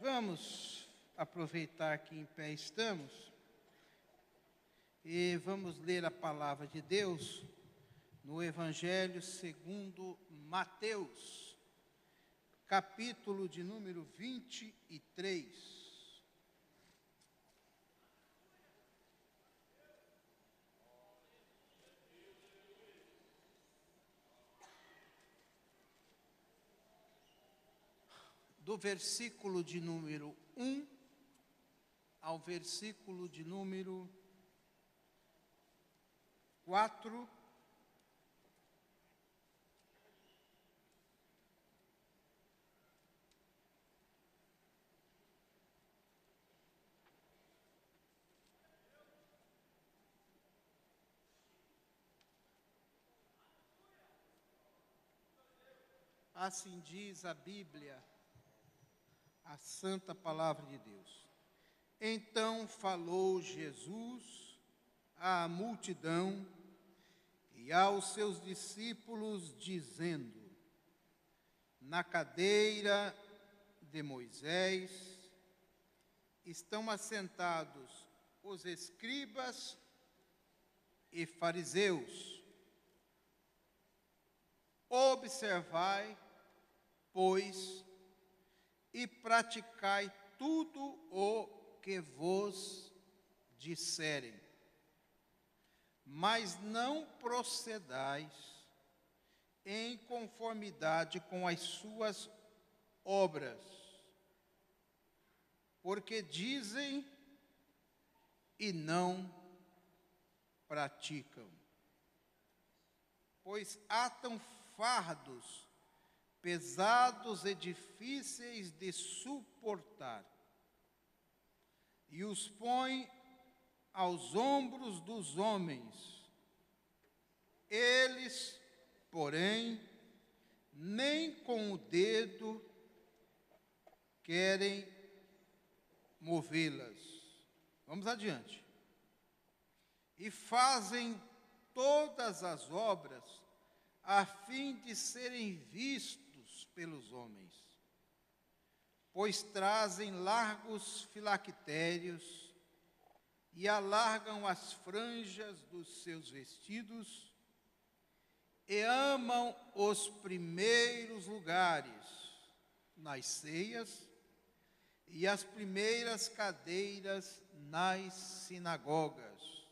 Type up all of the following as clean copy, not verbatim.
Vamos aproveitar que em pé estamos e vamos ler a palavra de Deus no Evangelho segundo Mateus, capítulo de número 23. Do versículo de número 1 ao versículo de número 4. Assim diz a Bíblia, a santa palavra de Deus. Então falou Jesus à multidão e aos seus discípulos, dizendo: na cadeira de Moisés estão assentados os escribas e fariseus. Observai, pois, e praticai tudo o que vos disserem, mas não procedais em conformidade com as suas obras, porque dizem e não praticam. Pois atam fardos pesados e difíceis de suportar, e os põe aos ombros dos homens. Eles, porém, nem com o dedo querem movê-las. Vamos adiante. E fazem todas as obras a fim de serem vistos pelos homens, pois trazem largos filactérios e alargam as franjas dos seus vestidos e amam os primeiros lugares nas ceias e as primeiras cadeiras nas sinagogas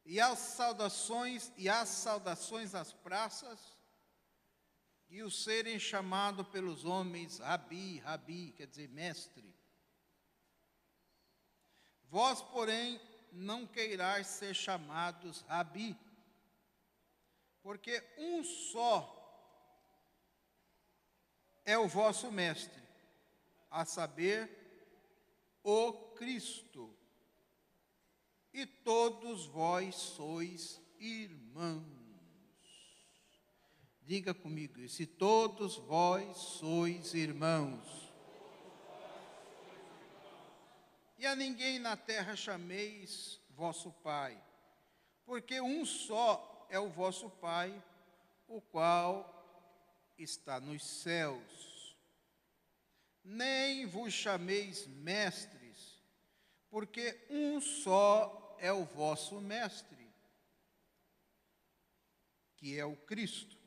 e as saudações às praças, e o serem chamado pelos homens Rabi, Rabi, quer dizer mestre. Vós, porém, não queirais ser chamados Rabi, porque um só é o vosso mestre, a saber, o Cristo, e todos vós sois irmãos. Diga comigo, se todos vós sois irmãos. E a ninguém na terra chameis vosso Pai, porque um só é o vosso Pai, o qual está nos céus. Nem vos chameis mestres, porque um só é o vosso mestre, que é o Cristo.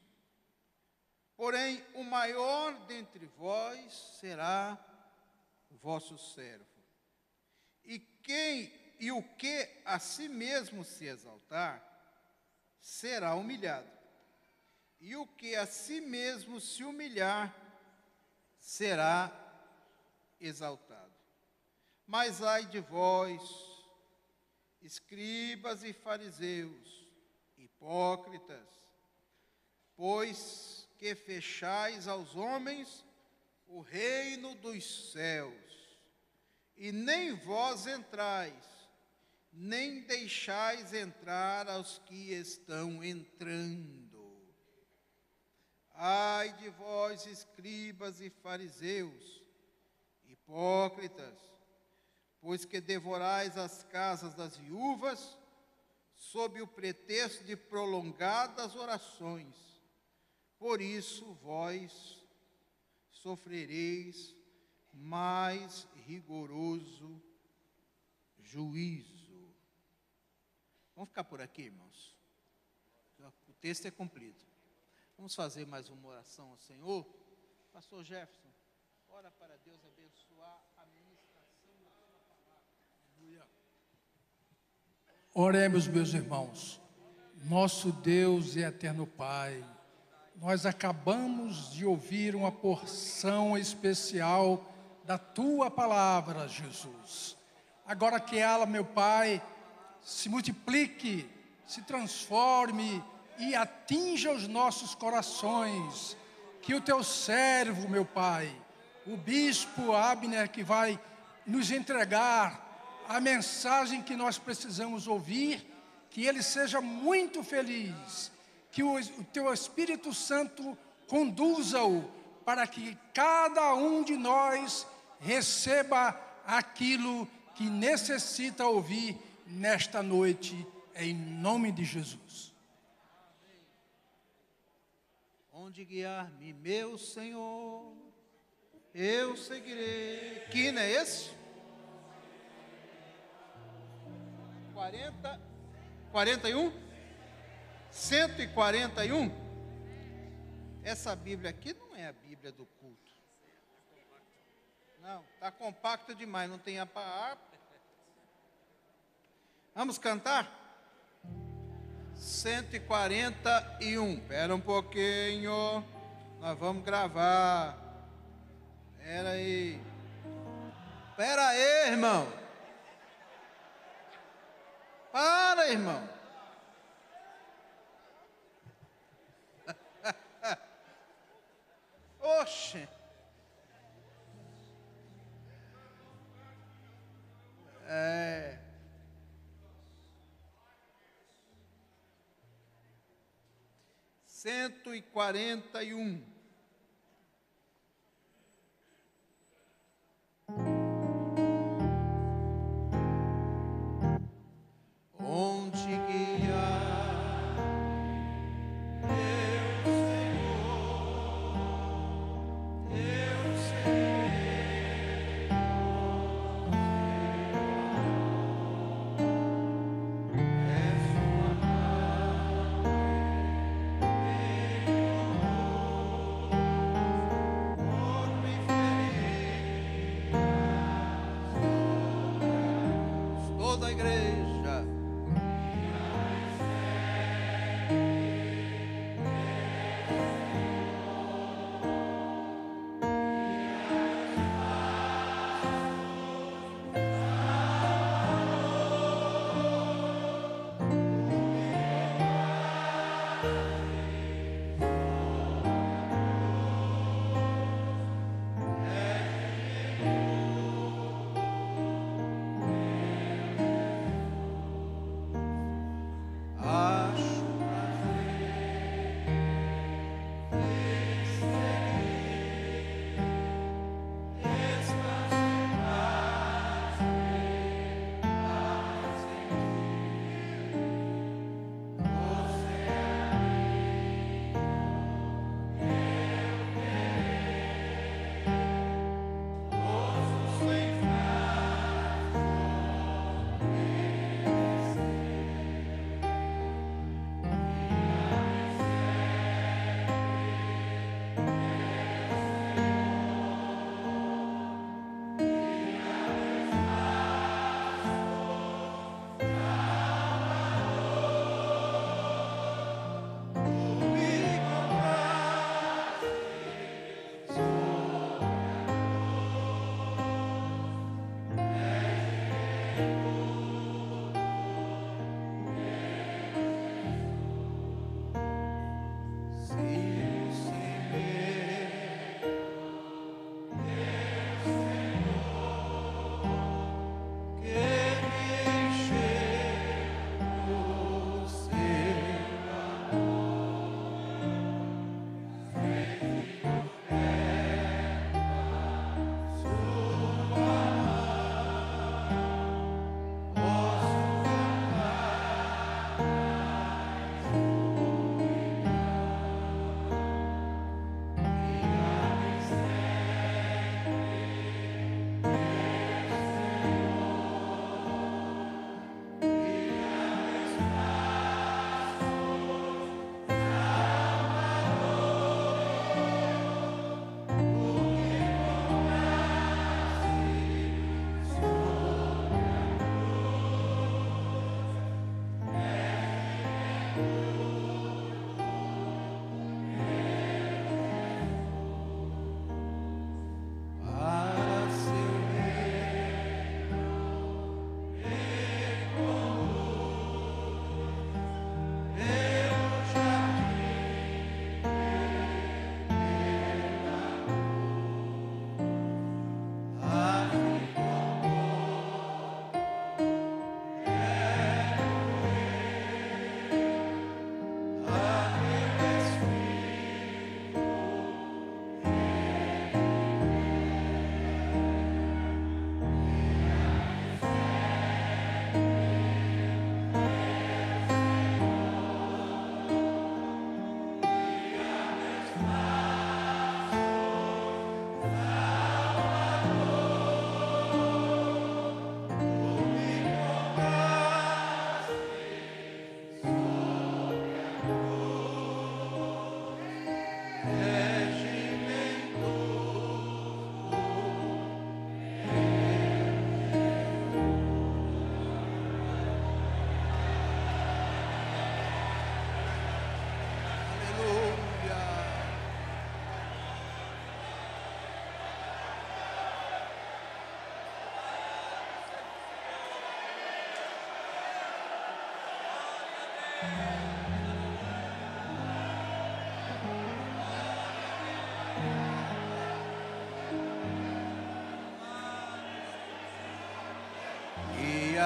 Porém, o maior dentre vós será o vosso servo. E o que a si mesmo se exaltar, será humilhado. E o que a si mesmo se humilhar, será exaltado. Mas ai de vós, escribas e fariseus, hipócritas, pois que fechais aos homens o reino dos céus, e nem vós entrais, nem deixais entrar aos que estão entrando. Ai de vós, escribas e fariseus, hipócritas, pois que devorais as casas das viúvas, sob o pretexto de prolongadas orações. Por isso vós sofrereis mais rigoroso juízo. Vamos ficar por aqui, irmãos. O texto é cumprido. Vamos fazer mais uma oração ao Senhor. Pastor Jefferson, ora para Deus abençoar a ministração da sua palavra. Oremos, meus irmãos. Nosso Deus e eterno Pai, nós acabamos de ouvir uma porção especial da Tua palavra, Jesus. Agora que ela, meu Pai, se multiplique, se transforme e atinja os nossos corações. Que o Teu servo, meu Pai, o Bispo Abner, que vai nos entregar a mensagem que nós precisamos ouvir, que ele seja muito feliz, que o Teu Espírito Santo conduza-o para que cada um de nós receba aquilo que necessita ouvir nesta noite, em nome de Jesus. Onde guiar-me, meu Senhor, eu seguirei. Que hino é esse? 41? 141? Essa Bíblia aqui não é a Bíblia do culto. Não, está compacta demais, não tem a harpa. Vamos cantar? 141. Espera um pouquinho. Nós vamos gravar. Espera aí. Espera aí, irmão. Para, irmão. Oxe. É. 141. Onde guiar, meu Senhor, eu serei. É sua mão.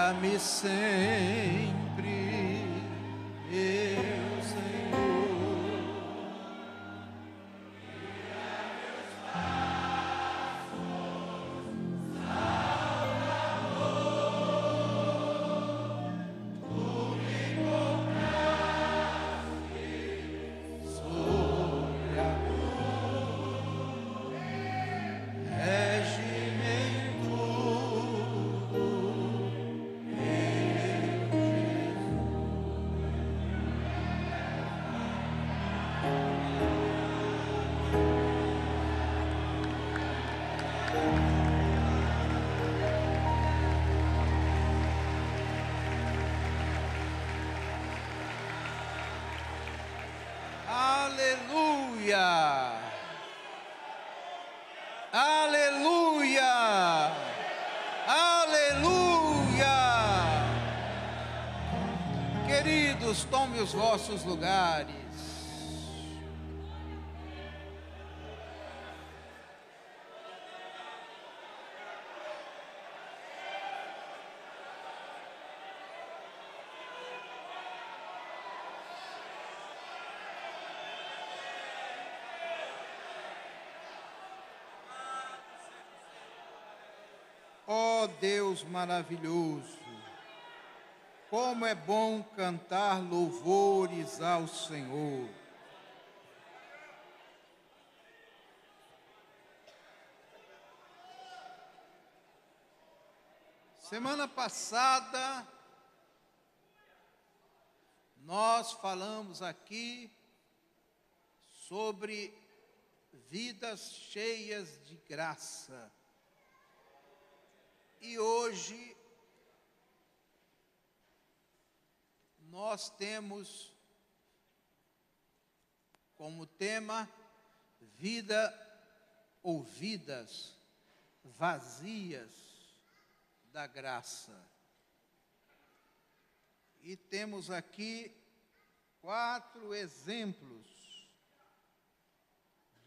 guia-me sempre, meu Senhor. Aleluia! Aleluia! Aleluia! Queridos, tome os vossos lugares. Ó Deus maravilhoso, como é bom cantar louvores ao Senhor. Semana passada, nós falamos aqui sobre vidas cheias de graça. E hoje nós temos como tema vida ou vidas vazias da graça. E temos aqui 4 exemplos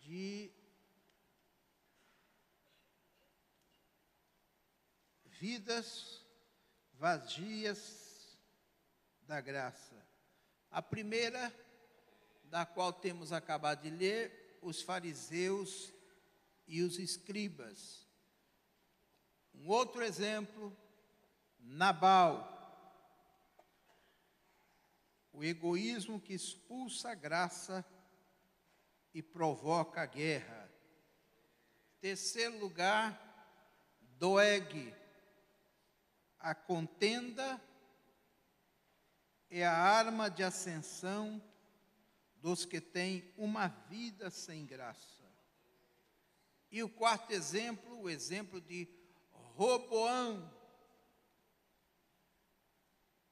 de vidas vazias da graça. A primeira, da qual temos acabado de ler, os fariseus e os escribas. Um outro exemplo, Nabal, o egoísmo que expulsa a graça e provoca a guerra. Terceiro lugar, Doeg, a contenda é a arma de ascensão dos que têm uma vida sem graça. E o quarto exemplo, o exemplo de Roboão.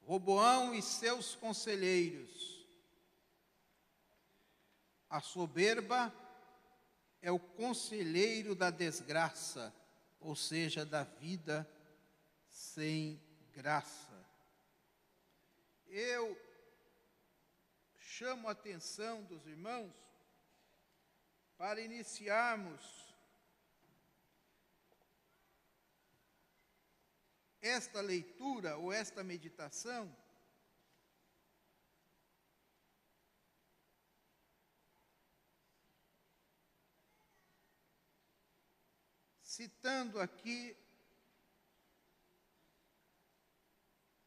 Roboão e seus conselheiros. A soberba é o conselheiro da desgraça, ou seja, da vida sem graça. Eu chamo a atenção dos irmãos para iniciarmos esta leitura ou esta meditação citando aqui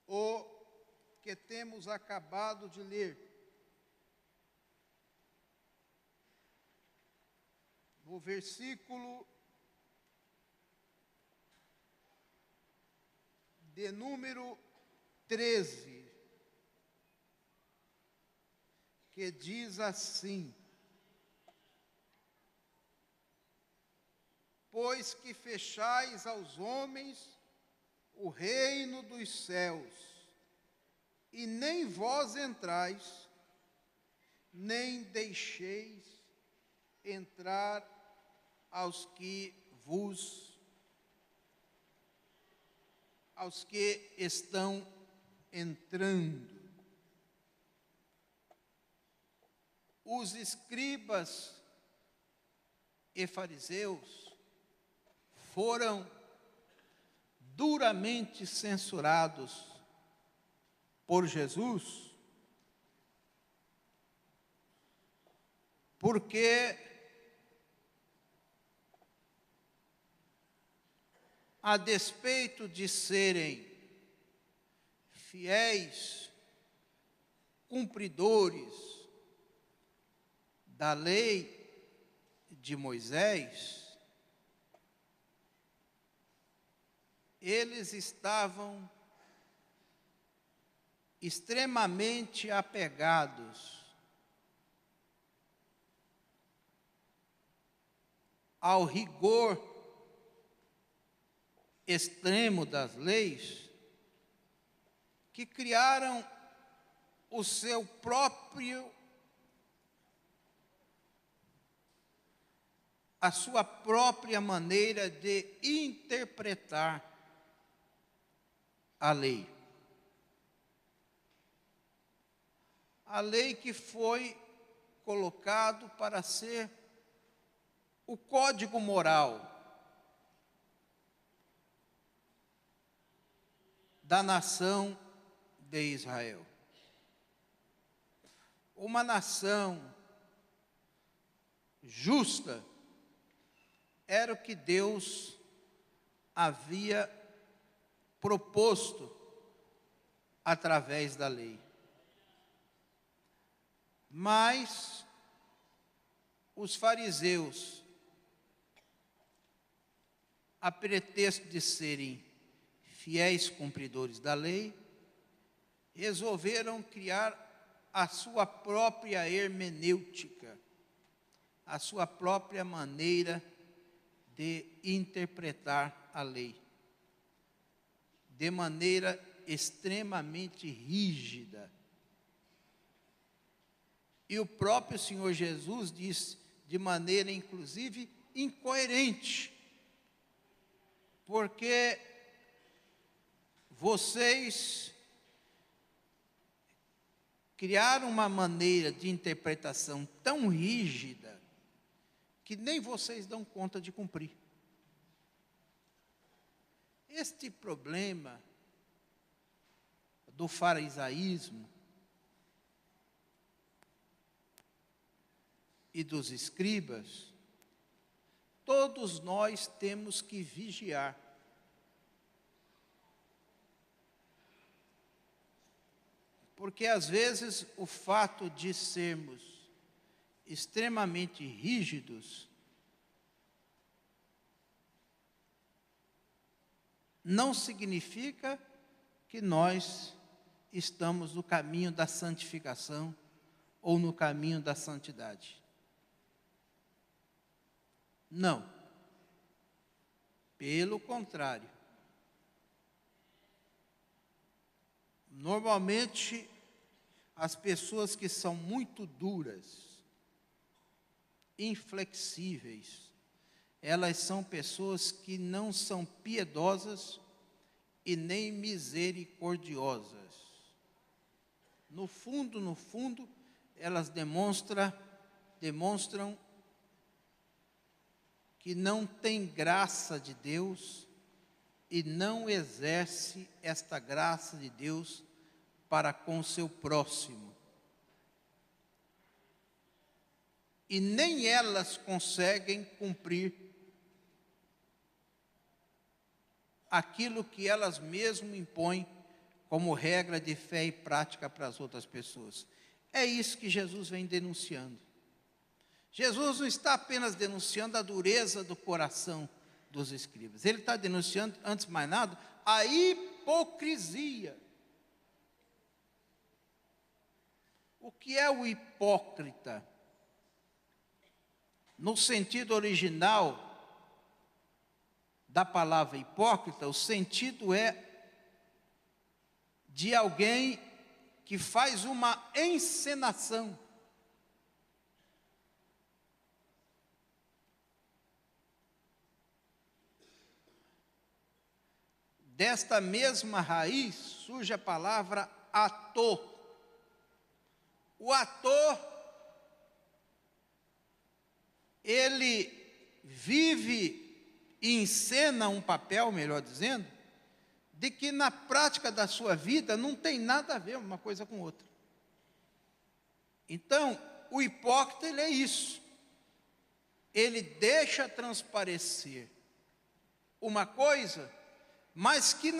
o que temos acabado de ler. No versículo de número 13, que diz assim: pois que fechais aos homens o reino dos céus, e nem vós entrais, nem deixeis entrar aos que estão entrando. Os escribas e fariseus foram duramente censurados por Jesus, porque a despeito de serem fiéis cumpridores da lei de Moisés, eles estavam extremamente apegados ao rigor extremo das leis, que criaram a sua própria maneira de interpretar a lei. A lei que foi colocado para ser o código moral da nação de Israel. Uma nação justa era o que Deus havia proposto através da lei. Mas os fariseus, a pretexto de serem fiéis cumpridores da lei, resolveram criar a sua própria hermenêutica, a sua própria maneira de interpretar a lei, de maneira extremamente rígida. E o próprio Senhor Jesus disse, de maneira inclusive incoerente, porque vocês criaram uma maneira de interpretação tão rígida que nem vocês dão conta de cumprir. Este problema do farisaísmo e dos escribas, todos nós temos que vigiar. Porque às vezes o fato de sermos extremamente rígidos não significa que nós estamos no caminho da santificação ou no caminho da santidade. Não. Pelo contrário. Normalmente, as pessoas que são muito duras, inflexíveis, elas são pessoas que não são piedosas e nem misericordiosas. No fundo, elas demonstram que não têm graça de Deus e não exerce esta graça de Deus para com seu próximo. E nem elas conseguem cumprir aquilo que elas mesmas impõem como regra de fé e prática para as outras pessoas. É isso que Jesus vem denunciando. Jesus não está apenas denunciando a dureza do coração dos escribas. Ele está denunciando, antes de mais nada, a hipocrisia. O que é o hipócrita? No sentido original da palavra hipócrita, o sentido é de alguém que faz uma encenação. Desta mesma raiz surge a palavra ator. O ator, ele vive e encena um papel, melhor dizendo, de que na prática da sua vida não tem nada a ver uma coisa com outra. Então, o hipócrita, ele é isso. Ele deixa transparecer uma coisa, mas que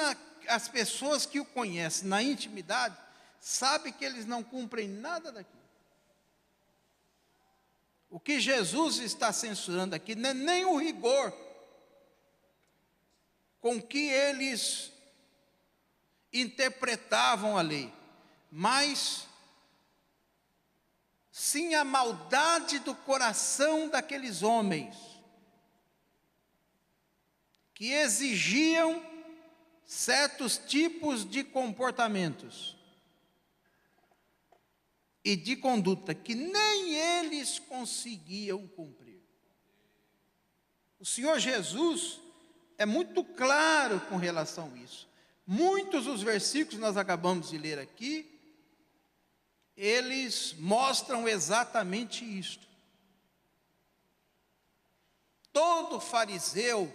as pessoas que o conhecem na intimidade, sabem que eles não cumprem nada daquilo. O que Jesus está censurando aqui não é nem o rigor com que eles interpretavam a lei, mas sim a maldade do coração daqueles homens, que exigiam certos tipos de comportamentos e de conduta que nem eles conseguiam cumprir. O Senhor Jesus é muito claro com relação a isso. Muitos dos versículos que nós acabamos de ler aqui, eles mostram exatamente isto. Todo fariseu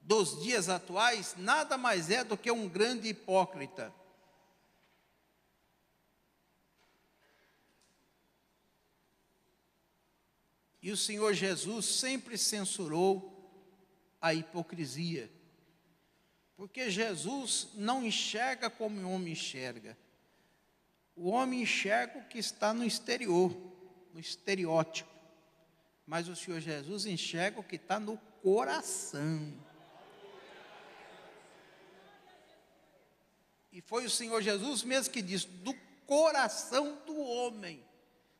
dos dias atuais nada mais é do que um grande hipócrita. E o Senhor Jesus sempre censurou a hipocrisia, porque Jesus não enxerga como o homem enxerga. O homem enxerga o que está no exterior, no estereótipo, mas o Senhor Jesus enxerga o que está no coração. E foi o Senhor Jesus mesmo que disse: do coração do homem,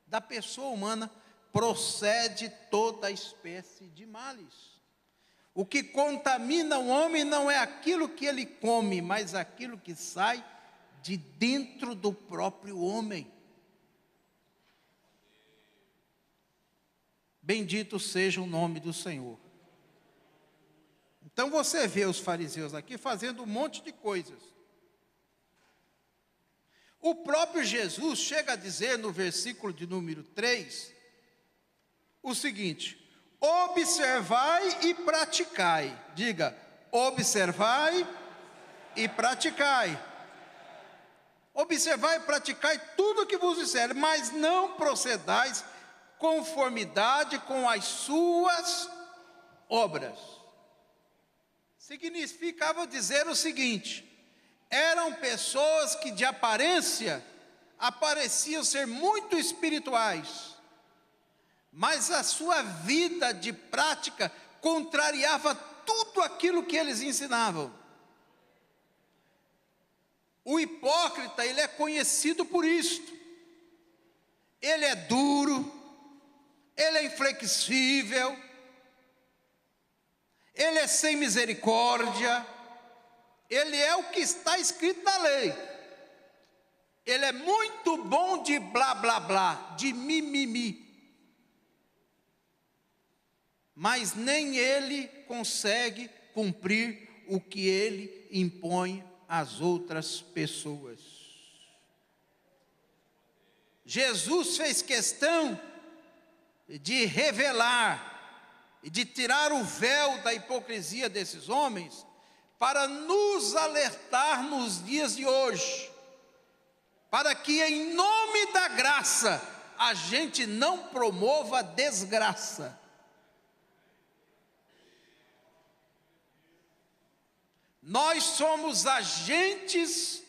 da pessoa humana, procede toda espécie de males. O que contamina o homem não é aquilo que ele come, mas aquilo que sai de dentro do próprio homem. Bendito seja o nome do Senhor. Então você vê os fariseus aqui fazendo um monte de coisas. O próprio Jesus chega a dizer no versículo de número 3, o seguinte: observai e praticai. Diga, observai e praticai. Observai e praticai tudo o que vos disser, mas não procedais conformidade com as suas obras. Significava dizer o seguinte: eram pessoas que de aparência apareciam ser muito espirituais, mas a sua vida de prática contrariava tudo aquilo que eles ensinavam. O hipócrita, ele é conhecido por isto. Ele é duro, ele é inflexível, ele é sem misericórdia, ele é o que está escrito na lei. Ele é muito bom de blá blá blá, de mimimi. Mas nem ele consegue cumprir o que ele impõe às outras pessoas. Jesus fez questão de revelar e de tirar o véu da hipocrisia desses homens, para nos alertar nos dias de hoje, para que em nome da graça a gente não promova desgraça. Nós somos agentes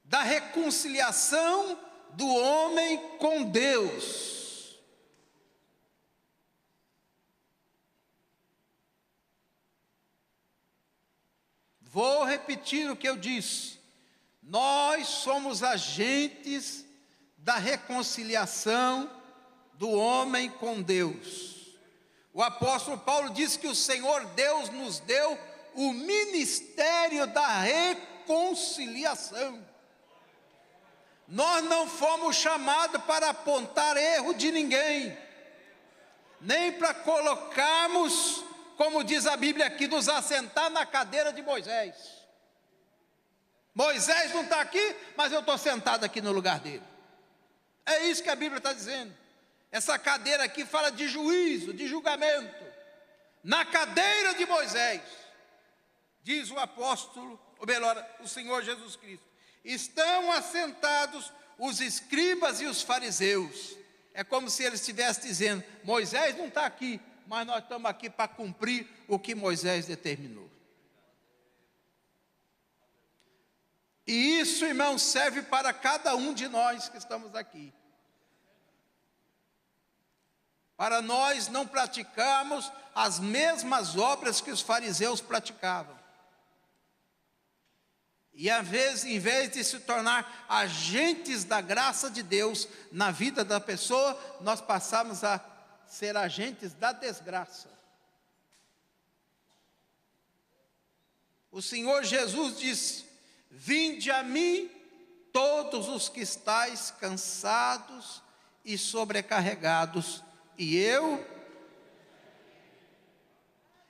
da reconciliação do homem com Deus. Vou repetir o que eu disse. Nós somos agentes da reconciliação do homem com Deus. O apóstolo Paulo diz que o Senhor Deus nos deu o ministério da reconciliação. Nós não fomos chamados para apontar erro de ninguém, nem para colocarmos, como diz a Bíblia aqui, nos assentar na cadeira de Moisés. Moisés não está aqui, mas eu estou sentado aqui no lugar dele. É isso que a Bíblia está dizendo. Essa cadeira aqui fala de juízo, de julgamento. Na cadeira de Moisés. diz o apóstolo, ou melhor, o Senhor Jesus Cristo, estão assentados os escribas e os fariseus. É como se ele estivesse dizendo, Moisés não está aqui, mas nós estamos aqui para cumprir o que Moisés determinou. E isso, irmão, serve para cada um de nós que estamos aqui. Para nós não praticarmos as mesmas obras que os fariseus praticavam. E às vezes, em vez de se tornar agentes da graça de Deus na vida da pessoa, nós passamos a ser agentes da desgraça. O Senhor Jesus disse, vinde a mim todos os que estáis cansados e sobrecarregados, e eu...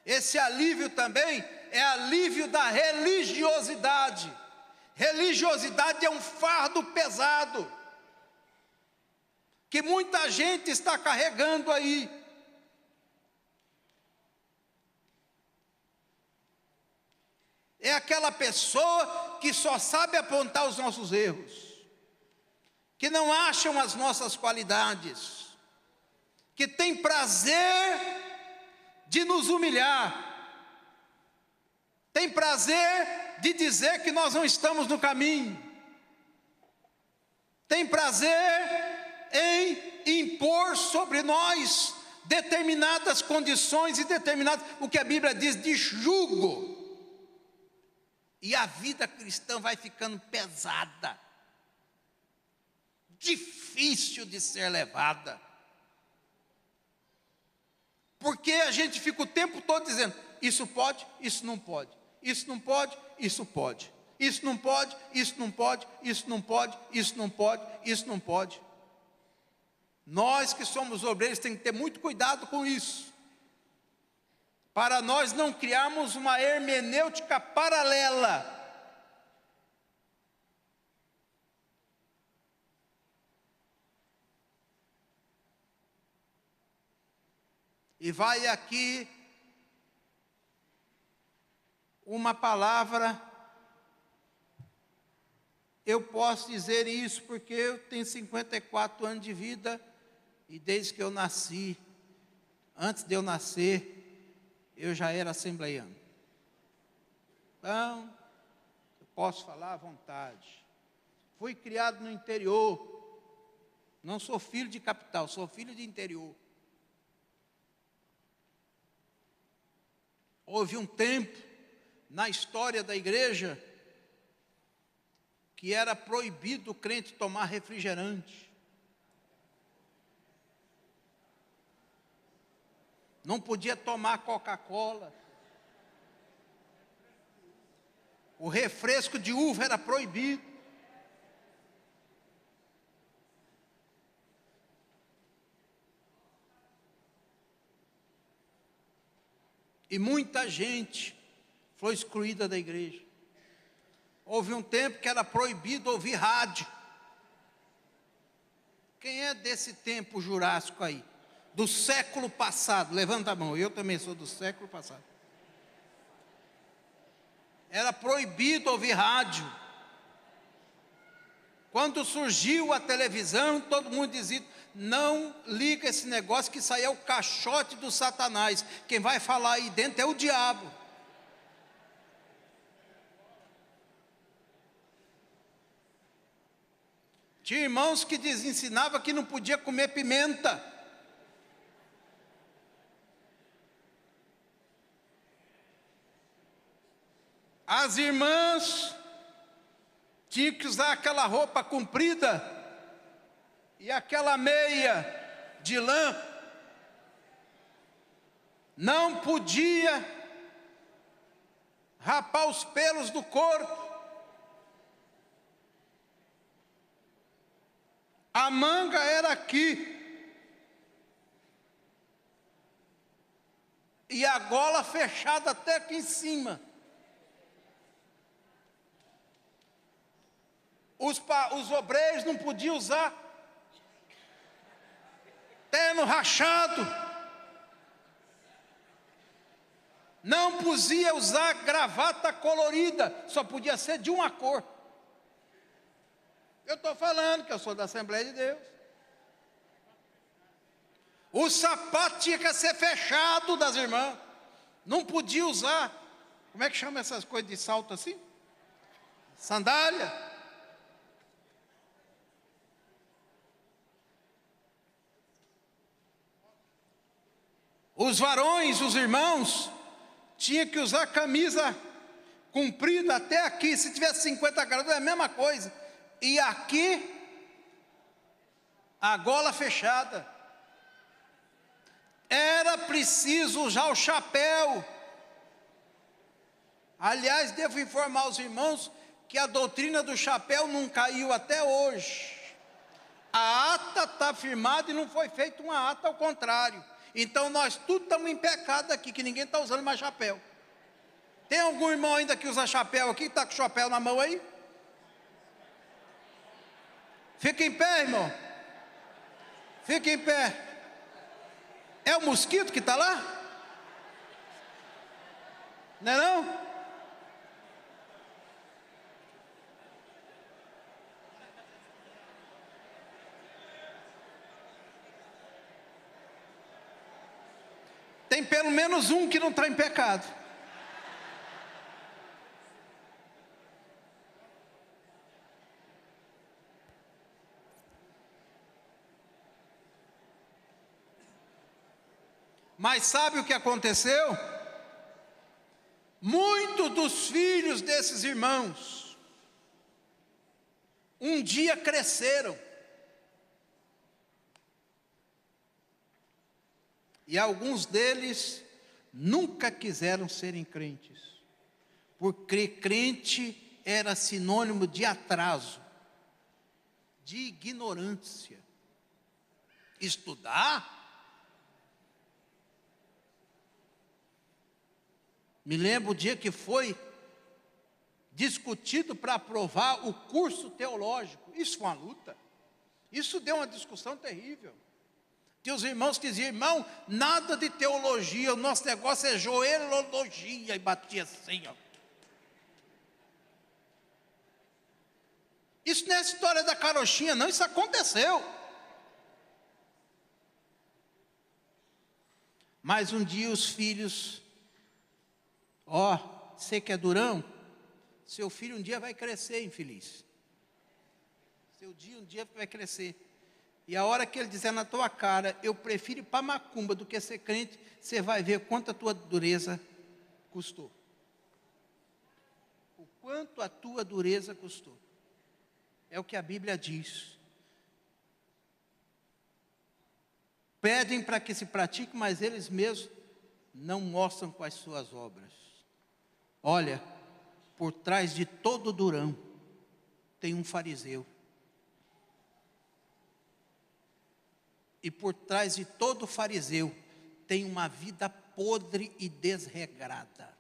Esse alívio também é alívio da religiosidade. Religiosidade é um fardo pesado, que muita gente está carregando aí. É aquela pessoa que só sabe apontar os nossos erros, que não acham as nossas qualidades, que tem prazer de nos humilhar, tem prazer de dizer que nós não estamos no caminho, tem prazer em impor sobre nós determinadas condições e determinadas, o que a Bíblia diz de jugo. E a vida cristã vai ficando pesada, difícil de ser levada, porque a gente fica o tempo todo dizendo, isso pode, isso não pode, isso não pode, isso pode, isso não pode, isso não pode, isso não pode, isso não pode, isso não pode. Nós que somos obreiros temos que ter muito cuidado com isso, para nós não criarmos uma hermenêutica paralela. E vai aqui uma palavra, eu posso dizer isso porque eu tenho 54 anos de vida, e desde que eu nasci, antes de eu nascer, eu já era assembleiano. Então, eu posso falar à vontade. Fui criado no interior, não sou filho de capital, sou filho de interior. Houve um tempo na história da igreja que era proibido o crente tomar refrigerante. Não podia tomar Coca-Cola. O refresco de uva era proibido. E muita gente foi excluída da igreja. Houve um tempo que era proibido ouvir rádio. Quem é desse tempo jurássico aí? Do século passado, levanta a mão, eu também sou do século passado. Era proibido ouvir rádio. Quando surgiu a televisão, todo mundo dizia, não liga esse negócio que isso aí é o caixote do Satanás. Quem vai falar aí dentro é o diabo. Tinha irmãos que ensinavam que não podia comer pimenta. As irmãs tinham que usar aquela roupa comprida e aquela meia de lã. Não podia rapar os pelos do corpo. A manga era aqui. E a gola fechada até aqui em cima. Os obreiros não podiam usar terno rachado. Não podia usar gravata colorida, só podia ser de uma cor. Eu estou falando que eu sou da Assembleia de Deus. O sapato tinha que ser fechado das irmãs. Não podia usar, como é que chama essas coisas de salto assim? Sandália. Os varões, os irmãos, tinham que usar camisa comprida até aqui. Se tivesse 50 graus, é a mesma coisa. E aqui, a gola fechada. Era preciso usar o chapéu. Aliás, devo informar os irmãos que a doutrina do chapéu não caiu até hoje. A ata está firmada e não foi feita uma ata ao contrário. Então nós tudo estamos em pecado aqui, que ninguém está usando mais chapéu. Tem algum irmão ainda que usa chapéu aqui, está com o chapéu na mão aí? Fica em pé, irmão. Fica em pé. É o mosquito que está lá? Não é não? Tem pelo menos um que não está em pecado. Mas sabe o que aconteceu? Muitos dos filhos desses irmãos, um dia cresceram. E alguns deles nunca quiseram serem crentes, porque crente era sinônimo de atraso, de ignorância. Estudar? Me lembro o dia que foi discutido para aprovar o curso teológico. Isso foi uma luta. Isso deu uma discussão terrível. Tinha os irmãos que diziam, irmão, nada de teologia, o nosso negócio é joelologia, e batia assim, ó. Isso não é história da carochinha, não, isso aconteceu. Mas um dia os filhos, você que é durão, seu filho um dia vai crescer, infeliz. Seu dia um dia vai crescer. E a hora que ele dizer na tua cara, eu prefiro ir para macumba do que ser crente, você vai ver quanto a tua dureza custou. O quanto a tua dureza custou. É o que a Bíblia diz. Pedem para que se pratique, mas eles mesmos não mostram com as suas obras. Olha, por trás de todo durão tem um fariseu. E por trás de todo fariseu tem uma vida podre e desregrada.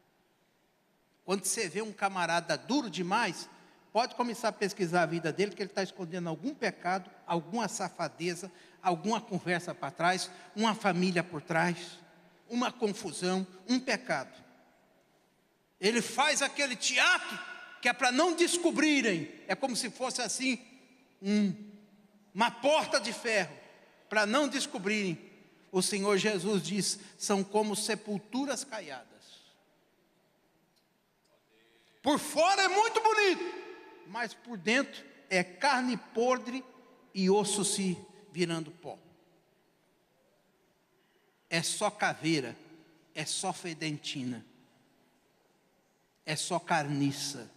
Quando você vê um camarada duro demais, pode começar a pesquisar a vida dele, que ele está escondendo algum pecado, alguma safadeza, alguma conversa para trás, uma família por trás, uma confusão, um pecado. Ele faz aquele teatro que é para não descobrirem, é como se fosse assim, uma porta de ferro, para não descobrirem. O Senhor Jesus diz, são como sepulturas caiadas. Por fora é muito bonito, mas por dentro é carne podre e osso se virando pó. É só caveira, é só fedentina, é só carniça.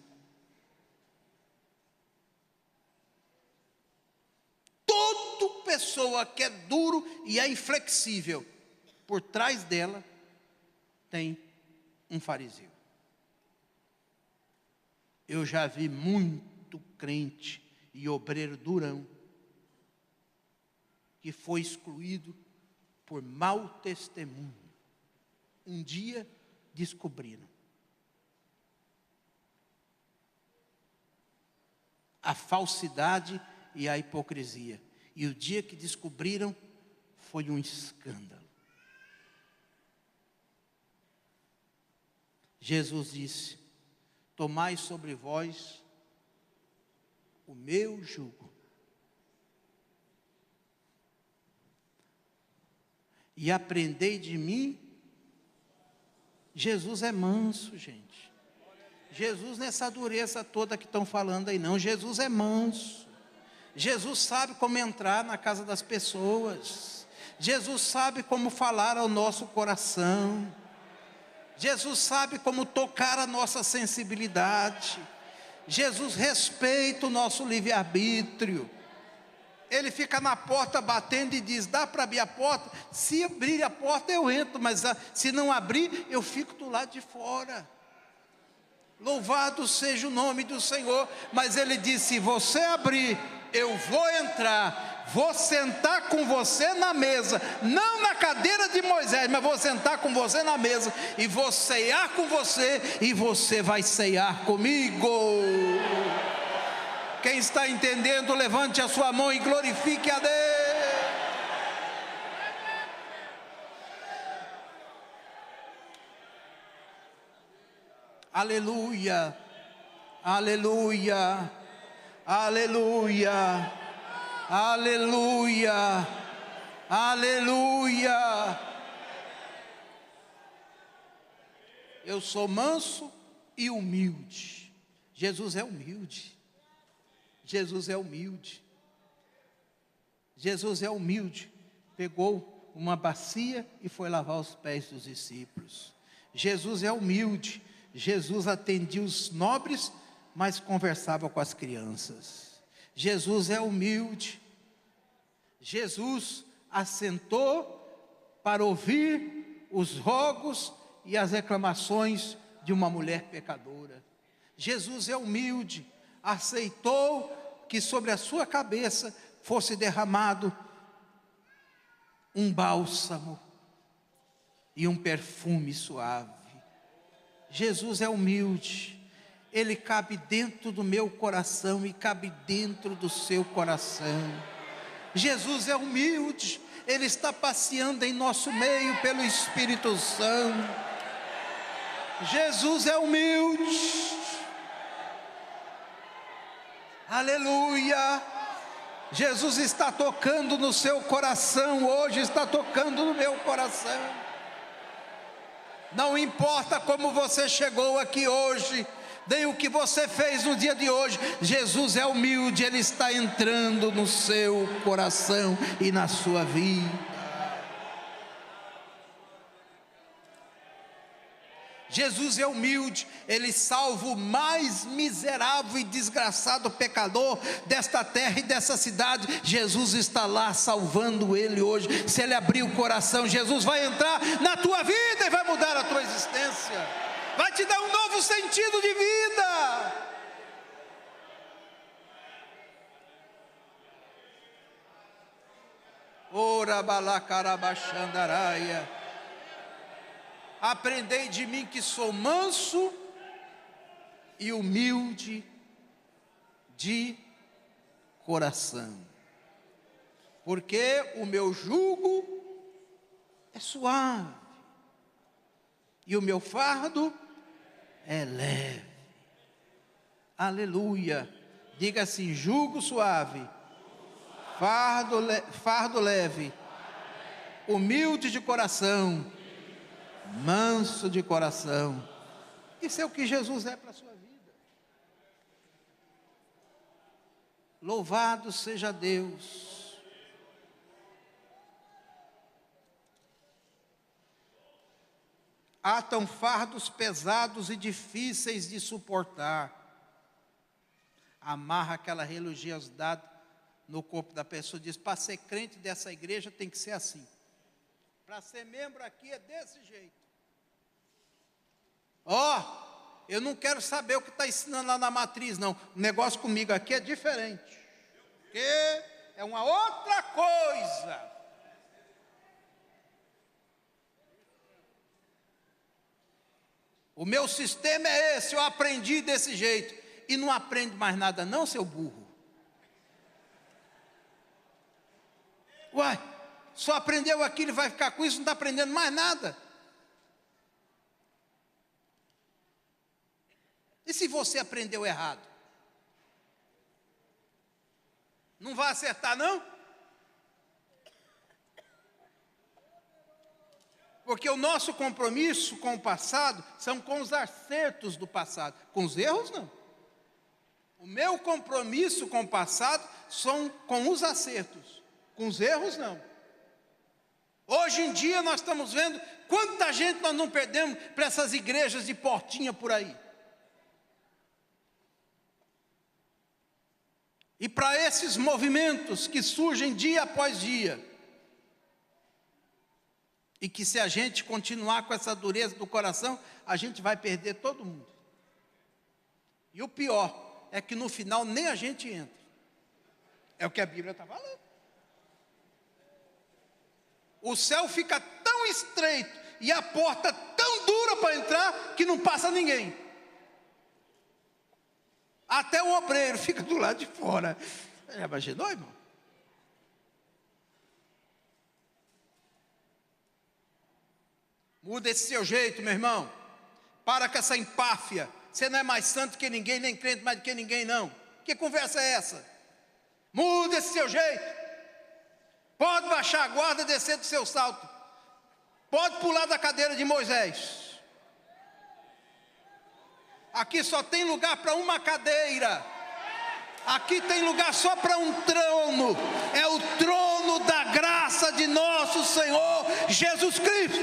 Toda pessoa que é duro e é inflexível, por trás dela tem um fariseu. Eu já vi muito crente e obreiro durão que foi excluído por mau testemunho. Um dia descobriram. A falsidade e a hipocrisia. E o dia que descobriram, foi um escândalo. Jesus disse: tomai sobre vós o meu jugo e aprendei de mim. Jesus é manso, gente. Jesus não é essa dureza toda que estão falando aí, não. Jesus é manso. Jesus sabe como entrar na casa das pessoas. Jesus sabe como falar ao nosso coração. Jesus sabe como tocar a nossa sensibilidade. Jesus respeita o nosso livre-arbítrio. Ele fica na porta batendo e diz: dá para abrir a porta? Se abrir a porta eu entro, mas se não abrir eu fico do lado de fora. Louvado seja o nome do Senhor. Mas ele disse: se você abrir, eu vou entrar, vou sentar com você na mesa, não na cadeira de Moisés, mas vou sentar com você na mesa, e vou ceiar com você, e você vai ceiar comigo. Quem está entendendo, levante a sua mão e glorifique a Deus. Aleluia, aleluia, aleluia, aleluia, aleluia. Eu sou manso e humilde. Jesus é humilde. Jesus é humilde. Jesus é humilde. Pegou uma bacia e foi lavar os pés dos discípulos. Jesus é humilde. Jesus atendia os nobres, mas conversava com as crianças. Jesus é humilde. Jesus assentou para ouvir os rogos e as reclamações de uma mulher pecadora. Jesus é humilde. Aceitou que sobre a sua cabeça fosse derramado um bálsamo e um perfume suave. Jesus é humilde. Ele cabe dentro do meu coração e cabe dentro do seu coração. Jesus é humilde. Ele está passeando em nosso meio pelo Espírito Santo. Jesus é humilde. Aleluia. Jesus está tocando no seu coração hoje, está tocando no meu coração. Não importa como você chegou aqui hoje, nem o que você fez no dia de hoje, Jesus é humilde, Ele está entrando no seu coração e na sua vida. Jesus é humilde, Ele salva o mais miserável e desgraçado pecador desta terra e dessa cidade. Jesus está lá salvando ele hoje. Se ele abrir o coração, Jesus vai entrar na tua vida e vai mudar a tua existência, vai te dar um novo sentido de vida. Ora balacarabachandaraia. Aprendei de mim que sou manso e humilde de coração, porque o meu jugo é suave e o meu fardo é leve. Aleluia. Diga assim: jugo suave, fardo leve, humilde de coração, manso de coração. Isso é o que Jesus é para a sua vida. Louvado seja Deus. Atam fardos pesados e difíceis de suportar. Amarra aquela religiosidade no corpo da pessoa. Diz: para ser crente dessa igreja tem que ser assim. Para ser membro aqui é desse jeito. Eu não quero saber o que está ensinando lá na matriz, não. O negócio comigo aqui é diferente. Porque é uma outra coisa. O meu sistema é esse, eu aprendi desse jeito. E não aprende mais nada não, seu burro. Uai, só aprendeu aquilo e vai ficar com isso, não está aprendendo mais nada. E se você aprendeu errado? Não vai acertar, não? Porque o nosso compromisso com o passado são com os acertos do passado. Com os erros, não. O meu compromisso com o passado são com os acertos. Com os erros, não. Hoje em dia nós estamos vendo quanta gente nós não perdemos para essas igrejas de portinha por aí. E para esses movimentos que surgem dia após dia. E que se a gente continuar com essa dureza do coração, a gente vai perder todo mundo. E o pior é que no final nem a gente entra. É o que a Bíblia está falando. O céu fica tão estreito e a porta tão dura para entrar que não passa ninguém. Até o obreiro fica do lado de fora. Já imaginou, irmão? Muda esse seu jeito, meu irmão. Para com essa empáfia. Você não é mais santo que ninguém, nem crente mais do que ninguém, não. Que conversa é essa? Muda esse seu jeito. Pode baixar a guarda e descer do seu salto. Pode pular da cadeira de Moisés. Aqui só tem lugar para uma cadeira. Aqui tem lugar só para um trono. É o trono da graça de nosso Senhor Jesus Cristo.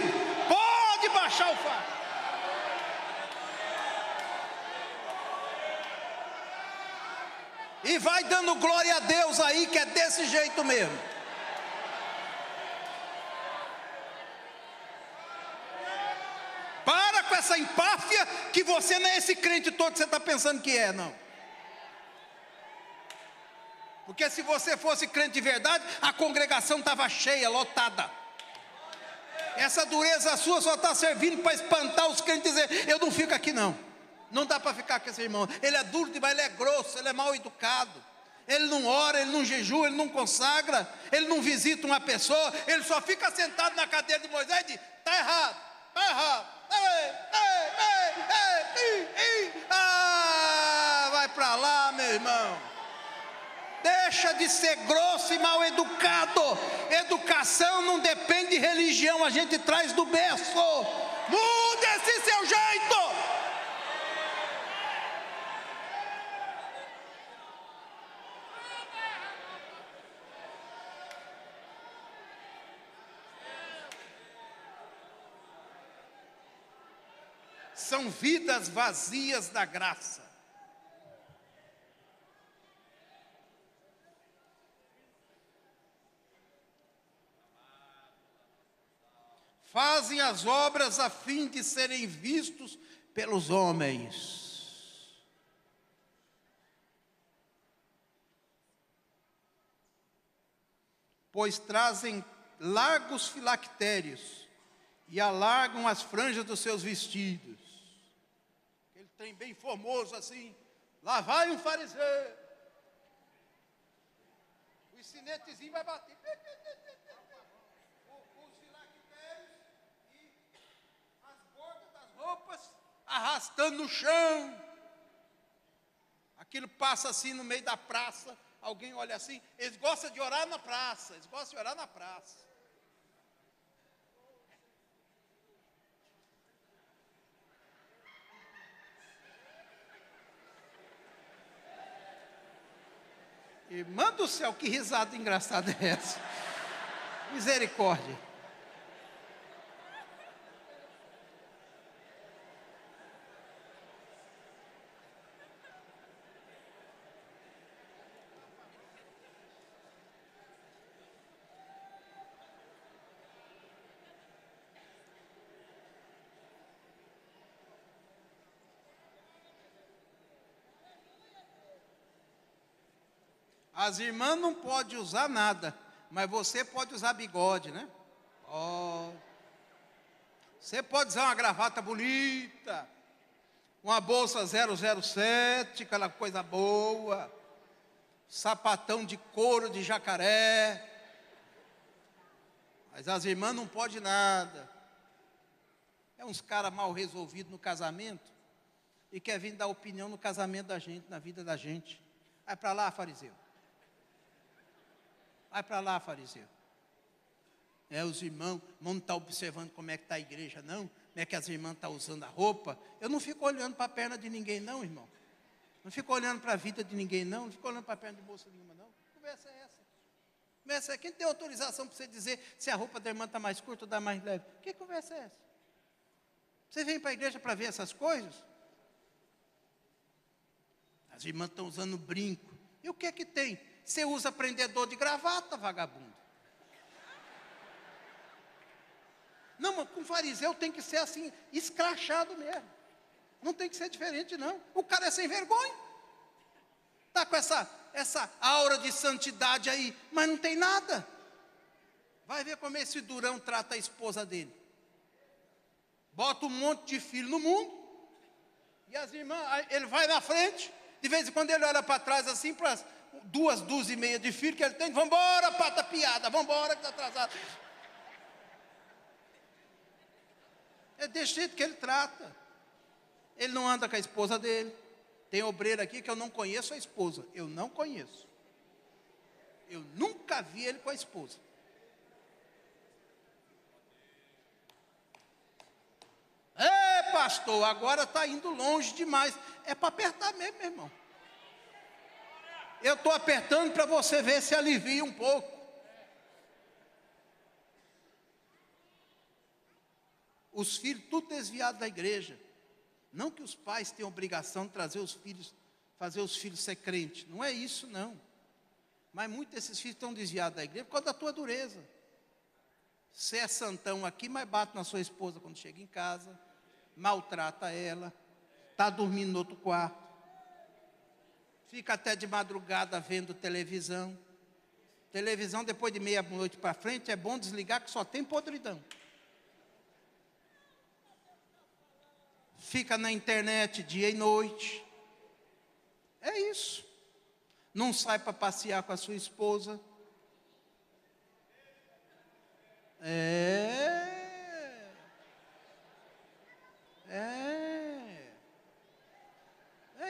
Pode baixar o fardo. E vai dando glória a Deus aí, que é desse jeito mesmo. Para com essa empáfia, que você não é esse crente todo que você está pensando que é, não. Porque se você fosse crente de verdade, a congregação estava cheia, lotada. Essa dureza sua só está servindo para espantar os crentes e dizer, eu não fico aqui não. Não dá para ficar com esse irmão. Ele é duro demais, ele é grosso, ele é mal educado. Ele não ora, ele não jejua, ele não consagra, ele não visita uma pessoa, ele só fica sentado na cadeira de Moisés e diz, está errado, está errado. Vai para lá, meu irmão. Deixa de ser grosso e mal educado. Educação não depende de religião, a gente traz do berço. Mude esse seu jeito. São vidas vazias da graça. Fazem as obras a fim de serem vistos pelos homens. Pois trazem largos filactérios e alargam as franjas dos seus vestidos. Aquele trem bem formoso assim. Lá vai um fariseu. O sinetezinho vai bater. Roupas arrastando no chão. Aquilo passa assim no meio da praça. Alguém olha assim. Eles gostam de orar na praça. Eles gostam de orar na praça. Irmã do céu, que risada engraçada é essa? Misericórdia. As irmãs não podem usar nada, mas você pode usar bigode, né? Oh. Você pode usar uma gravata bonita, uma bolsa 007, aquela coisa boa, sapatão de couro de jacaré. Mas as irmãs não podem nada. É uns caras mal resolvidos no casamento. e quer vir dar opinião no casamento da gente, na vida da gente. Vai para lá, fariseu. Vai para lá, fariseu. Os irmãos não estão observando como é que está a igreja, não. Como é que as irmãs estão usando a roupa. Eu não fico olhando para a perna de ninguém, não, irmão. Não fico olhando para a vida de ninguém, não. Não fico olhando para a perna de moça nenhuma, não. Que conversa é essa? Conversa é quem tem autorização para você dizer se a roupa da irmã está mais curta ou está mais leve? Que conversa é essa? Você vem para a igreja para ver essas coisas? As irmãs estão usando brinco. E o que é que tem? Você usa prendedor de gravata, vagabundo. Não, mas com fariseu tem que ser assim, escrachado mesmo. Não tem que ser diferente, não. O cara é sem vergonha. Está com essa aura de santidade aí, mas não tem nada. Vai ver como esse durão trata a esposa dele. Bota um monte de filho no mundo. E as irmãs, ele vai na frente. De vez em quando ele olha para trás assim, para as 2 dúzias e meia de filhos que ele tem. Vamos embora, pata piada, vamos embora que está atrasado. É desse jeito que ele trata. Ele não anda com a esposa dele. Tem obreiro aqui que eu não conheço a esposa. Eu não conheço. Eu nunca vi ele com a esposa. Pastor, agora está indo longe demais. É para apertar mesmo, meu irmão. Eu estou apertando para você ver se alivia um pouco. Os filhos tudo desviados da igreja. Não que os pais tenham obrigação de trazer os filhos, fazer os filhos ser crentes. Não é isso, não. Mas muitos desses filhos estão desviados da igreja por causa da tua dureza. Você é santão aqui, mas bate na sua esposa quando chega em casa. Maltrata ela. Está dormindo no outro quarto. Fica até de madrugada vendo televisão. Televisão depois de meia-noite para frente é bom desligar que só tem podridão. Fica na internet dia e noite. É isso. Não sai para passear com a sua esposa. É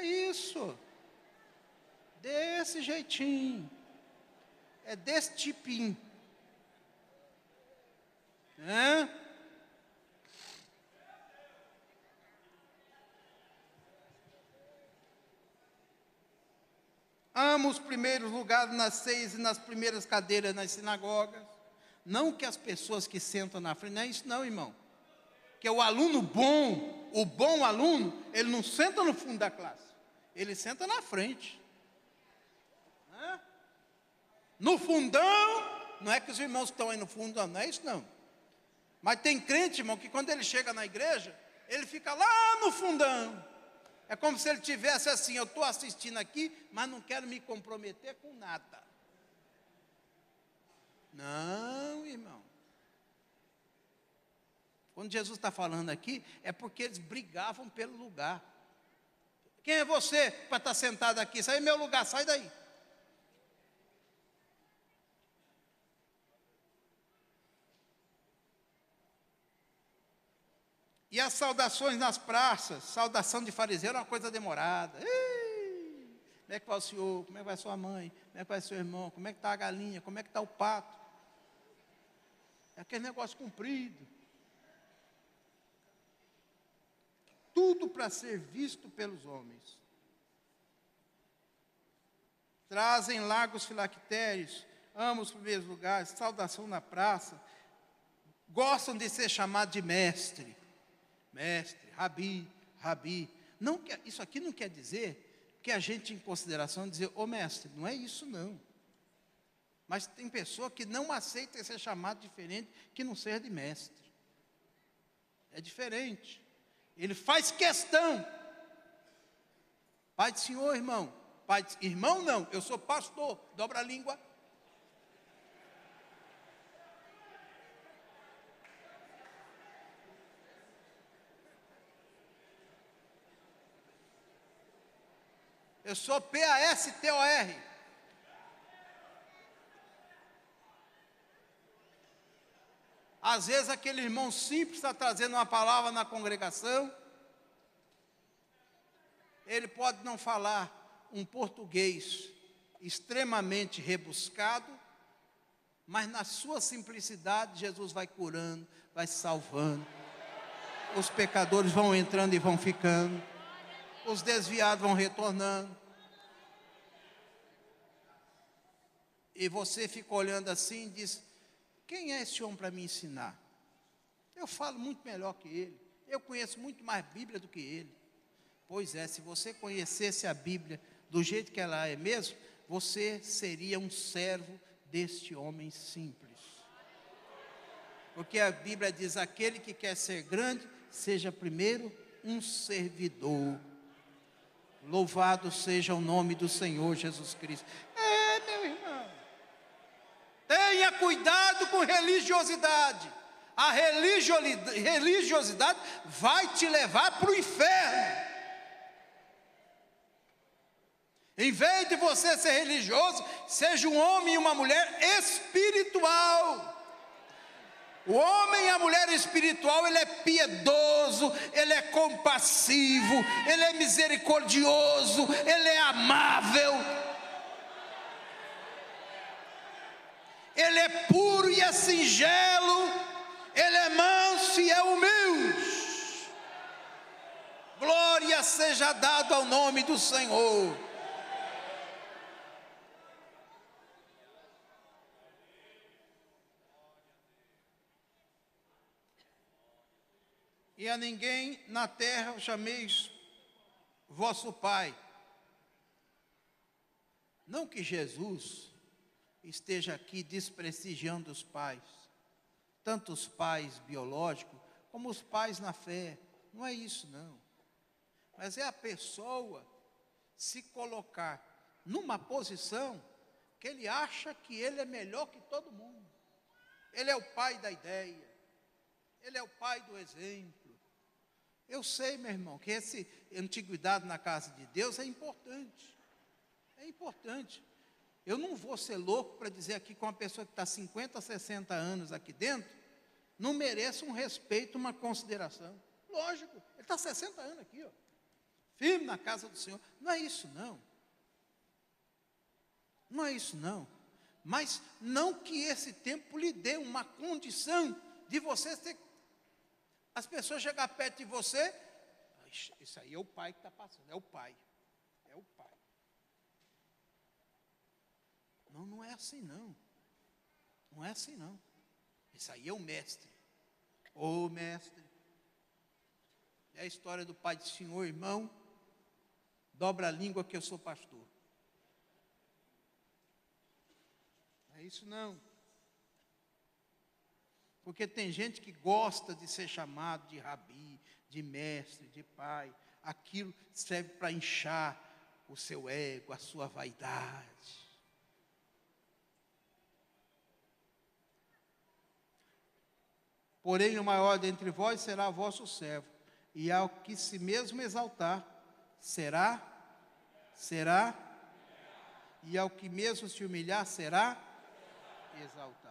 isso. Desse jeitinho. É desse tipinho. Ama os primeiros lugares nas ceias e nas primeiras cadeiras nas sinagogas. Não que as pessoas que sentam na frente, não é isso não, irmão. Que o aluno bom, o bom aluno, ele não senta no fundo da classe. Ele senta na frente. No fundão, não é que os irmãos estão aí no fundo, não é isso não. Mas tem crente, irmão, que quando ele chega na igreja, ele fica lá no fundão. É como se ele tivesse assim, eu estou assistindo aqui, mas não quero me comprometer com nada. Não, irmão. Quando Jesus está falando aqui, é porque eles brigavam pelo lugar. Quem é você para estar sentado aqui? Isso aí é meu lugar, sai daí. E as saudações nas praças, saudação de fariseu era uma coisa demorada. Ei, como é que vai o senhor? Como é que vai sua mãe? Como é que vai seu irmão? Como é que está a galinha? Como é que está o pato? É aquele negócio comprido. Tudo para ser visto pelos homens. Trazem largos filactérios, amam os primeiros lugares, saudação na praça. Gostam de ser chamados de mestre. Mestre, rabi, rabi. Não, isso aqui não quer dizer que a gente, em consideração, dizer, ô mestre, não é isso não. Mas tem pessoa que não aceita ser chamado diferente que não ser de mestre. É diferente. Ele faz questão. Pai do Senhor, irmão. Pai do, irmão não, eu sou pastor. Dobra a língua. Eu sou PASTOR. Às vezes aquele irmão simples está trazendo uma palavra na congregação. ele pode não falar um português extremamente rebuscado, mas na sua simplicidade, Jesus vai curando, vai salvando. Os pecadores vão entrando e vão ficando. Os desviados vão retornando. E você fica olhando assim e diz: quem é esse homem para me ensinar? Eu falo muito melhor que ele. Eu conheço muito mais Bíblia do que ele. Pois é, se você conhecesse a Bíblia do jeito que ela é mesmo, você seria um servo deste homem simples. Porque a Bíblia diz: aquele que quer ser grande, seja primeiro um servidor. Louvado seja o nome do Senhor Jesus Cristo. Meu irmão, tenha cuidado com religiosidade. A religiosidade vai te levar para o inferno. Em vez de você ser religioso, seja um homem e uma mulher espiritual. O homem e a mulher espiritual, ele é piedoso, ele é compassivo, ele é misericordioso, ele é amável. Ele é puro e é singelo, ele é manso e é humilde. Glória seja dada ao nome do Senhor. E a ninguém na terra chameis vosso Pai. Não que Jesus esteja aqui desprestigiando os pais, tanto os pais biológicos, como os pais na fé. Não é isso, não. Mas é a pessoa se colocar numa posição que ele acha que ele é melhor que todo mundo. Ele é o pai da ideia. Ele é o pai do exemplo. Eu sei, meu irmão, que essa antiguidade na casa de Deus é importante. É importante. Eu não vou ser louco para dizer aqui que uma pessoa que está 50, 60 anos aqui dentro não merece um respeito, uma consideração. Lógico, ele está 60 anos aqui, ó, firme na casa do Senhor. Não é isso, não. Não é isso, não. Mas não que esse tempo lhe dê uma condição de você ser... As pessoas chegam perto de você, isso aí é o pai que está passando, é o pai. É o pai. Não, não é assim não. Não é assim não. Isso aí é o mestre. Ô mestre. É a história do pai de Senhor, irmão, dobra a língua que eu sou pastor. Não é isso não. Porque tem gente que gosta de ser chamado de rabi, de mestre, de pai. Aquilo serve para inchar o seu ego, a sua vaidade. Porém, o maior dentre vós será vosso servo, e ao que se mesmo exaltar, será, e ao que mesmo se humilhar, será exaltado.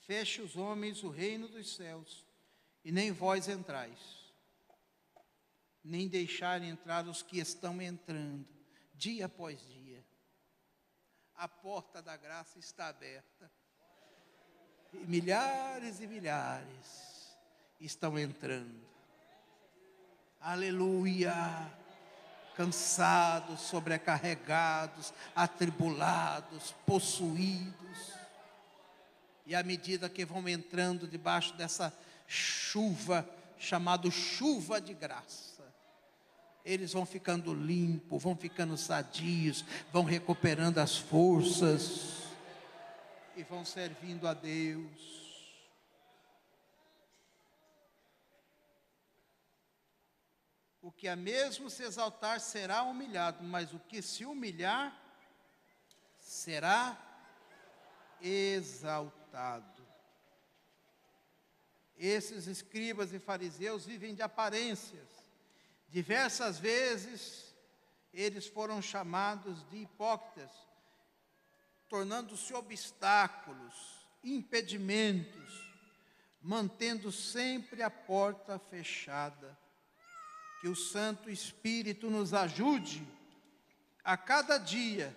Feche os homens o reino dos céus, e nem vós entrais, nem deixarem entrar os que estão entrando, dia após dia. A porta da graça está aberta, e milhares estão entrando. Aleluia! Cansados, sobrecarregados, atribulados, possuídos. E à medida que vão entrando debaixo dessa chuva, chamada chuva de graça, eles vão ficando limpos, vão ficando sadios, vão recuperando as forças e vão servindo a Deus. O que a mesmo se exaltar será humilhado, mas o que se humilhar será exaltado. Esses escribas e fariseus vivem de aparências. Diversas vezes eles foram chamados de hipócritas, tornando-se obstáculos, impedimentos, mantendo sempre a porta fechada. que o Santo Espírito nos ajude a cada dia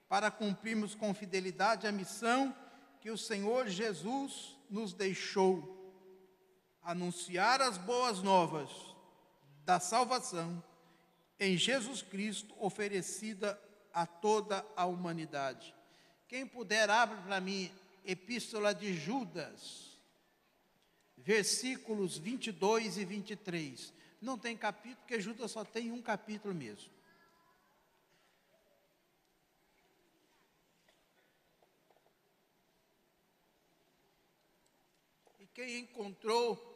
para cumprirmos com fidelidade a missão que o Senhor Jesus nos deixou, anunciar as boas novas da salvação em Jesus Cristo, oferecida a toda a humanidade. Quem puder, abre para mim Epístola de Judas, versículos 22 e 23. Não tem capítulo, porque Judas só tem um capítulo mesmo. E quem encontrou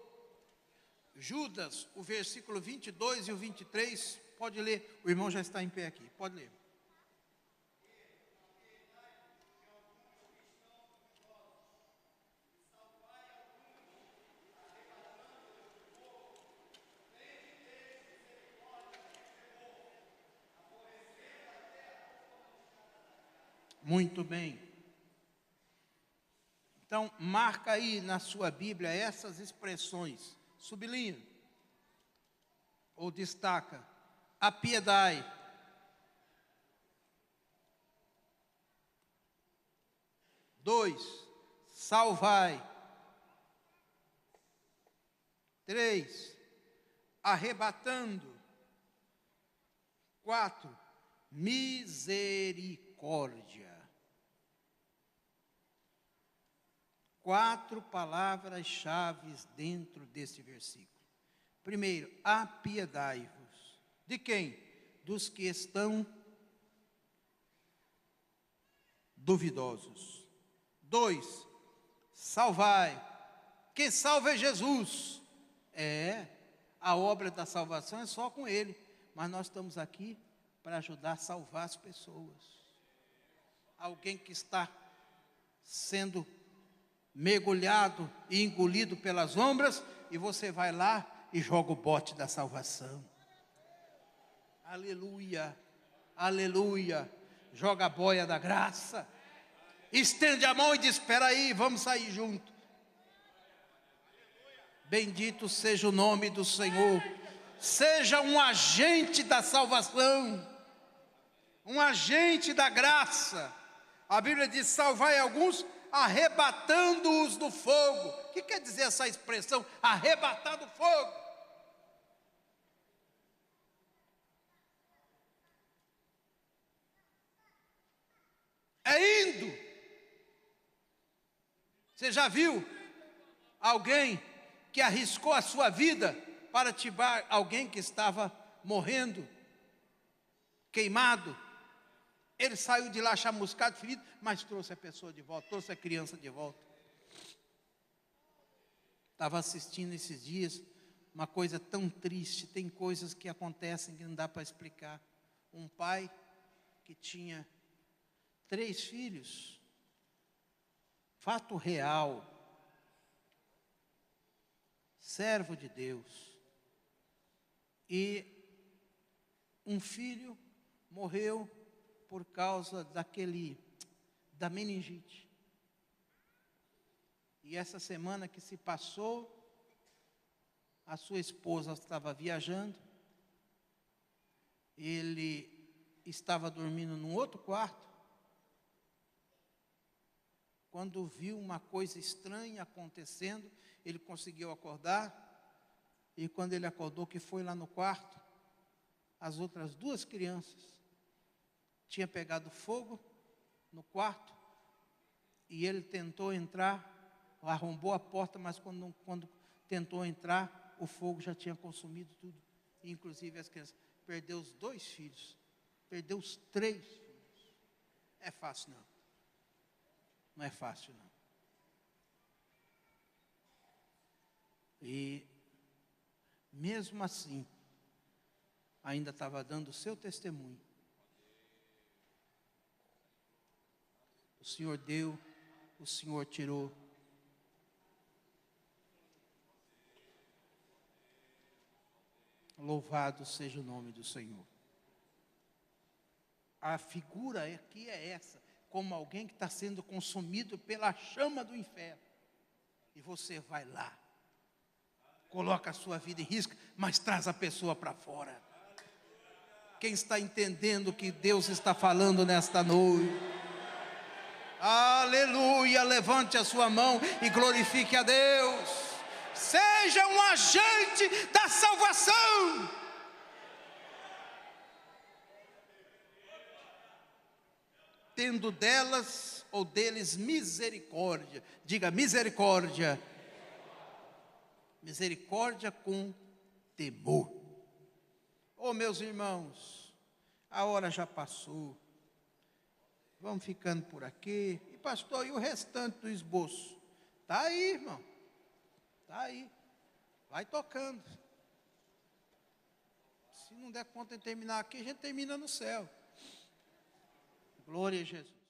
Judas, o versículo 22 e o 23, pode ler. O irmão já está em pé aqui, pode ler. Muito bem. Então, marca aí na sua Bíblia essas expressões. Sublinha. Ou destaca. Apiedai. 2. Salvai. 3. Arrebatando. 4. Misericórdia. 4 palavras-chave dentro desse versículo. Primeiro, apiedai-vos. De quem? Dos que estão duvidosos. 2, salvai. Quem salva é Jesus. A obra da salvação é só com Ele. Mas nós estamos aqui para ajudar a salvar as pessoas. Alguém que está sendo mergulhado e engolido pelas ondas, e você vai lá e joga o bote da salvação. Aleluia, aleluia. Joga a boia da graça. Estende a mão e diz: espera aí, vamos sair junto. Bendito seja o nome do Senhor. Seja um agente da salvação, um agente da graça. A Bíblia diz: salvai alguns, arrebatando-os do fogo. O que quer dizer essa expressão, arrebatar do fogo? É indo. Você já viu alguém que arriscou a sua vida para tirar alguém que estava morrendo, queimado? Ele saiu de lá chamuscado, ferido, mas trouxe a pessoa de volta, trouxe a criança de volta. Estava assistindo esses dias uma coisa tão triste. Tem coisas que acontecem que não dá para explicar. Um pai que tinha 3 filhos, fato real, servo de Deus, e um filho morreu por causa da meningite. E essa semana que se passou, a sua esposa estava viajando, ele estava dormindo num outro quarto, quando viu uma coisa estranha acontecendo, ele conseguiu acordar, e quando ele acordou, que foi lá no quarto, as outras 2 crianças tinham pegado fogo no quarto, e ele tentou entrar, arrombou a porta, mas quando tentou entrar, o fogo já tinha consumido tudo, inclusive as crianças. Perdeu os 2 filhos, perdeu os 3 filhos. É fácil não. Não é fácil não. E mesmo assim, ainda estava dando o seu testemunho. O Senhor deu, o Senhor tirou. Louvado seja o nome do Senhor. A figura aqui é essa, como alguém que está sendo consumido pela chama do inferno. E você vai lá, coloca a sua vida em risco, mas traz a pessoa para fora. Quem está entendendo o que Deus está falando nesta noite? Aleluia, levante a sua mão e glorifique a Deus. Seja um agente da salvação. Tendo delas ou deles misericórdia. Diga misericórdia. Misericórdia com temor. Oh, meus irmãos, a hora já passou. Vamos ficando por aqui. E pastor, e o restante do esboço? Está aí, irmão. Está aí. Vai tocando. Se não der conta de terminar aqui, a gente termina no céu. Glória a Jesus.